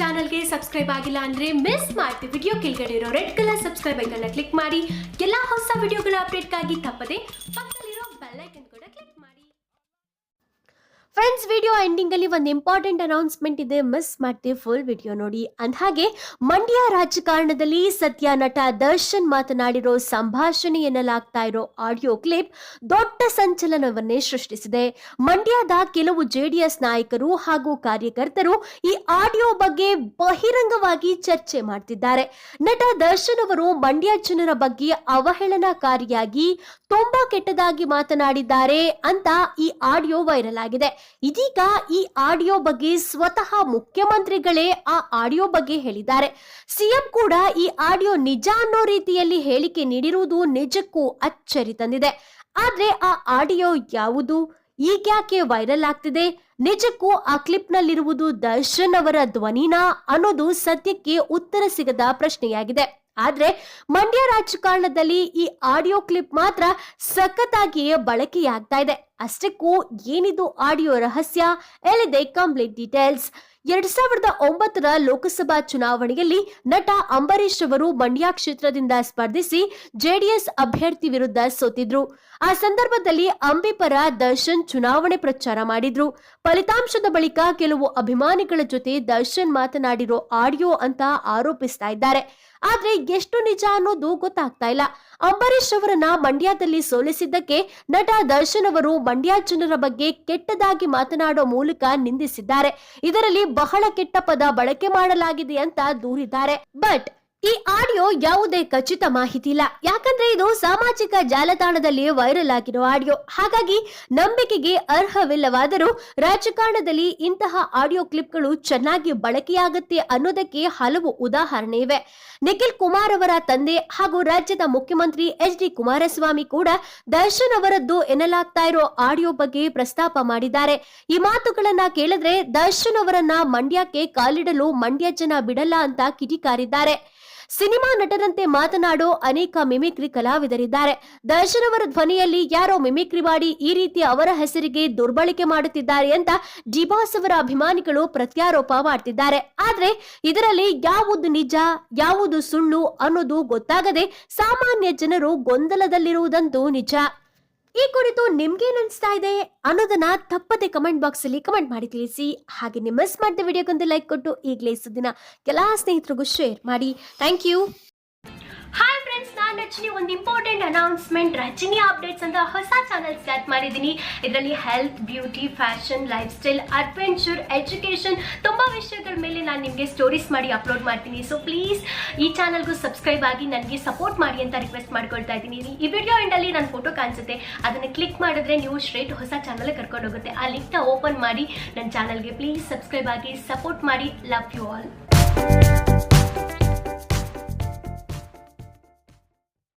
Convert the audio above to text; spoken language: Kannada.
ಚಾನಲ್ಗೆ ಸಬ್ಸ್ಕ್ರೈಬ್ ಆಗಿಲ್ಲ ಅಂದ್ರೆ ಮಿಸ್ ಮಾಡ್ತೀವಿ. ವಿಡಿಯೋ ಕೆಳಗಡೆ ಇರೋ red colour subscribe icon click ಮಾಡಿ ಎಲ್ಲಾ ಹೊಸ ವಿಡಿಯೋಗಳ ಅಪ್ಡೇಟ್ಗಾಗಿ ತಪ್ಪದೆ ಪಕ್ಕದಲ್ಲಿರೋ ಬೆಲ್ ಐಕನ್ ಕೂಡ ಕ್ಲಿಕ್ ಮಾಡಿ. ಫ್ರೆಂಡ್ಸ್, ವಿಡಿಯೋ ಎಂಡಿಂಗ್ ಅಲ್ಲಿ ಒಂದು ಇಂಪಾರ್ಟೆಂಟ್ ಅನೌನ್ಸ್ಮೆಂಟ್ ಇದೆ, ಮಿಸ್ ಮಾಡ್ತೀವಿ, ಫುಲ್ ವಿಡಿಯೋ ನೋಡಿ. ಅಂದಹಾಗೆ ಮಂಡ್ಯ ರಾಜಕಾರಣದಲ್ಲಿ ಸದ್ಯ ನಟ ದರ್ಶನ್ ಮಾತನಾಡಿರೋ ಸಂಭಾಷಣೆ ಎನ್ನಲಾಗ್ತಾ ಇರೋ ಆಡಿಯೋ ಕ್ಲಿಪ್ ದೊಡ್ಡ ಸಂಚಲನವನ್ನೇ ಸೃಷ್ಟಿಸಿದೆ. ಮಂಡ್ಯದ ಕೆಲವು ಜೆಡಿಎಸ್ ನಾಯಕರು ಹಾಗೂ ಕಾರ್ಯಕರ್ತರು ಈ ಆಡಿಯೋ ಬಗ್ಗೆ ಬಹಿರಂಗವಾಗಿ ಚರ್ಚೆ ಮಾಡ್ತಿದ್ದಾರೆ. ನಟ ದರ್ಶನ್ ಅವರು ಮಂಡ್ಯ ಜನರ ಬಗ್ಗೆ ಅವಹೇಳನಕಾರಿಯಾಗಿ ತುಂಬಾ ಕೆಟ್ಟದಾಗಿ ಮಾತನಾಡಿದ್ದಾರೆ ಅಂತ ಈ ಆಡಿಯೋ ವೈರಲ್ ಆಗಿದೆ. ಇದೀಗ ಈ ಆಡಿಯೋ ಬಗ್ಗೆ ಸ್ವತಃ ಮುಖ್ಯಮಂತ್ರಿಗಳೇ ಆ ಆಡಿಯೋ ಬಗ್ಗೆ ಹೇಳಿದ್ದಾರೆ. ಸಿಎಂ ಕೂಡ ಈ ಆಡಿಯೋ ನಿಜ ಅನ್ನೋ ರೀತಿಯಲ್ಲಿ ಹೇಳಿಕೆ ನೀಡಿರುವುದು ನಿಜಕ್ಕೂ ಅಚ್ಚರಿ ತಂದಿದೆ. ಆದ್ರೆ ಆ ಆಡಿಯೋ ಯಾವುದು, ಈಗ್ಯಾಕೆ ವೈರಲ್ ಆಗ್ತಿದೆ, ನಿಜಕ್ಕೂ ಆ ಕ್ಲಿಪ್ ನಲ್ಲಿರುವುದು ದರ್ಶನ್ ಅವರ ಧ್ವನಿನಾ ಅನ್ನೋದು ಸದ್ಯಕ್ಕೆ ಉತ್ತರ ಸಿಗದ ಪ್ರಶ್ನೆಯಾಗಿದೆ. ಆದ್ರೆ ಮಂಡ್ಯ ರಾಜಕಾರಣದಲ್ಲಿ ಈ ಆಡಿಯೋ ಕ್ಲಿಪ್ ಮಾತ್ರ ಸಖತ್ತಾಗಿಯೇ ಬಳಕೆಯಾಗ್ತಾ ಇದೆ. ಅಷ್ಟಕ್ಕೂ ಏನಿದು ಆಡಿಯೋ ರಹಸ್ಯ? ಎಲ್ಲಿದೆ ಕಂಪ್ಲೀಟ್ ಡೀಟೇಲ್ಸ್? 2009ರ ಲೋಕಸಭಾ ಚುನಾವಣೆಯಲ್ಲಿ ನಟ ಅಂಬರೀಶ್ ಅವರು ಮಂಡ್ಯ ಕ್ಷೇತ್ರದಿಂದ ಸ್ಪರ್ಧಿಸಿ ಜೆಡಿಎಸ್ ಅಭ್ಯರ್ಥಿ ವಿರುದ್ಧ ಸೋತಿದ್ರು. ಆ ಸಂದರ್ಭದಲ್ಲಿ ಅಂಬಿ ಪರ ದರ್ಶನ್ ಚುನಾವಣೆ ಪ್ರಚಾರ ಮಾಡಿದ್ರು. ಫಲಿತಾಂಶದ ಬಳಿಕ ಕೆಲವು ಅಭಿಮಾನಿಗಳ ಜೊತೆ ದರ್ಶನ್ ಮಾತನಾಡಿರೋ ಆಡಿಯೋ ಅಂತ ಆರೋಪಿಸ್ತಾ ಇದ್ದಾರೆ. ಆದ್ರೆ ಎಷ್ಟು ನಿಜ ಅನ್ನೋದು ಗೊತ್ತಾಗ್ತಾ ಇಲ್ಲ. ಅಂಬರೀಶ್ ಅವರನ್ನ ಮಂಡ್ಯದಲ್ಲಿ ಸೋಲಿಸಿದ್ದಕ್ಕೆ ನಟ ದರ್ಶನ್ ಅವರು ಮಂಡ್ಯ ಜನರ ಬಗ್ಗೆ ಕೆಟ್ಟದಾಗಿ ಮಾತನಾಡೋ ಮೂಲಕ ನಿಂದಿಸಿದ್ದಾರೆ. ಇದರಲ್ಲಿ ಬಹಳ ಕೆಟ್ಟ ಪದ ಬಳಕೆ ಮಾಡಲಾಗಿದೆ ಅಂತ ದೂರಿದ್ದಾರೆ. ಬಟ್ ಈ ಆಡಿಯೋ ಯಾವುದೇ ಖಚಿತ ಮಾಹಿತಿ ಇಲ್ಲ, ಯಾಕಂದ್ರೆ ಇದು ಸಾಮಾಜಿಕ ಜಾಲತಾಣದಲ್ಲಿ ವೈರಲ್ ಆಗಿರೋ ಆಡಿಯೋ. ಹಾಗಾಗಿ ನಂಬಿಕೆಗೆ ಅರ್ಹವಿಲ್ಲವಾದರೂ ರಾಜಕಾರಣದಲ್ಲಿ ಇಂತಹ ಆಡಿಯೋ ಕ್ಲಿಪ್ಗಳು ಚೆನ್ನಾಗಿ ಬಳಕೆಯಾಗುತ್ತೆ ಅನ್ನೋದಕ್ಕೆ ಹಲವು ಉದಾಹರಣೆ ಇವೆ. ನಿಖಿಲ್ ಕುಮಾರ್ ಅವರ ತಂದೆ ಹಾಗೂ ರಾಜ್ಯದ ಮುಖ್ಯಮಂತ್ರಿ ಎಚ್.ಡಿ. ಕುಮಾರಸ್ವಾಮಿ ಕೂಡ ದರ್ಶನ್ ಅವರದ್ದು ಎನ್ನಲಾಗ್ತಾ ಇರೋ ಆಡಿಯೋ ಬಗ್ಗೆ ಪ್ರಸ್ತಾಪ ಮಾಡಿದ್ದಾರೆ. ಈ ಮಾತುಗಳನ್ನ ಕೇಳಿದ್ರೆ ದರ್ಶನ್ ಅವರನ್ನ ಮಂಡ್ಯಕ್ಕೆ ಕಾಲಿಡಲು ಮಂಡ್ಯ ಜನ ಬಿಡಲ್ಲ ಅಂತ ಕಿಡಿಕಾರಿದ್ದಾರೆ. ಸಿನಿಮಾ ನಟರಂತೆ ಮಾತನಾಡೋ ಅನೇಕ ಮಿಮಿಕ್ರಿ ಕಲಾವಿದರಿದ್ದಾರೆ. ದರ್ಶನ್ ಅವರ ಧ್ವನಿಯಲ್ಲಿ ಯಾರೋ ಮಿಮಿಕ್ರಿ ಮಾಡಿ ಈ ರೀತಿ ಅವರ ಹೆಸರಿಗೆ ದುರ್ಬಳಕೆ ಮಾಡುತ್ತಿದ್ದಾರೆ ಅಂತ ಡಿ-ಬಾಸ್ ಅವರ ಅಭಿಮಾನಿಗಳು ಪ್ರತ್ಯಾರೋಪ ಮಾಡ್ತಿದ್ದಾರೆ. ಆದ್ರೆ ಇದರಲ್ಲಿ ಯಾವುದು ನಿಜ, ಯಾವುದು ಸುಳ್ಳು ಅನ್ನೋದು ಗೊತ್ತಾಗದೆ ಸಾಮಾನ್ಯ ಜನರು ಗೊಂದಲದಲ್ಲಿರುವುದಂತೂ ನಿಜ. ಈ ಕುರಿತು ನಿಮ್ಗೇನ್ ಅನ್ಸ್ತಾ ಇದೆ ಅನ್ನೋದನ್ನ ತಪ್ಪದೆ ಕಮೆಂಟ್ ಬಾಕ್ಸ್ ಅಲ್ಲಿ ಕಮೆಂಟ್ ಮಾಡಿ ತಿಳಿಸಿ. ಹಾಗೆ ನೀವು ಮಿಸ್ ಮಾಡಿದ ವಿಡಿಯೋಗೊಂದು ಲೈಕ್ ಕೊಟ್ಟು ಈಗಲೇ ಸುದ್ದಿನ ಎಲ್ಲಾ ಸ್ನೇಹಿತರಿಗೂ ಶೇರ್ ಮಾಡಿ. Thank you. ಹಾಯ್ ಫ್ರೆಂಡ್ಸ್, ನಾನು ರಜನಿ. ಒಂದು ಇಂಪಾರ್ಟೆಂಟ್ ಅನೌನ್ಸ್ಮೆಂಟ್, ರಜನಿ ಅಪ್ಡೇಟ್ಸ್ ಅಂತ ಹೊಸ ಚಾನಲ್ ಸ್ಟಾರ್ಟ್ ಮಾಡಿದ್ದೀನಿ. ಇದರಲ್ಲಿ health, beauty, fashion, life style, adventure, education ತುಂಬಾ ವಿಷಯಗಳ ಮೇಲೆ ನಾನು ನಿಮಗೆ ಸ್ಟೋರೀಸ್ ಮಾಡಿ ಅಪ್ಲೋಡ್ ಮಾಡ್ತೀನಿ. ಸೊ ಪ್ಲೀಸ್ ಈ ಚಾನಲ್ಗೂ ಸಬ್ಸ್ಕ್ರೈಬ್ ಆಗಿ ನನಗೆ ಸಪೋರ್ಟ್ ಮಾಡಿ ಅಂತ ರಿಕ್ವೆಸ್ಟ್ ಮಾಡ್ಕೊಳ್ತಾ ಇದ್ದೀನಿ. ಈ ವಿಡಿಯೋ ಎಂಡಲ್ಲಿ ನನ್ನ ಫೋಟೋ ಕಾಣಿಸುತ್ತೆ, ಅದನ್ನು ಕ್ಲಿಕ್ ಮಾಡಿದ್ರೆ ನೀವು ಸ್ಟ್ರೇಟ್ ಹೊಸ ಚಾನಲ್ ಕರ್ಕೊಂಡು ಹೋಗುತ್ತೆ. ಆ ಲಿಂಕ್ನ ಓಪನ್ ಮಾಡಿ ನನ್ನ ಚಾನಲ್ಗೆ ಪ್ಲೀಸ್ ಸಬ್ಸ್ಕ್ರೈಬ್ ಆಗಿ ಸಪೋರ್ಟ್ ಮಾಡಿ. Love you all.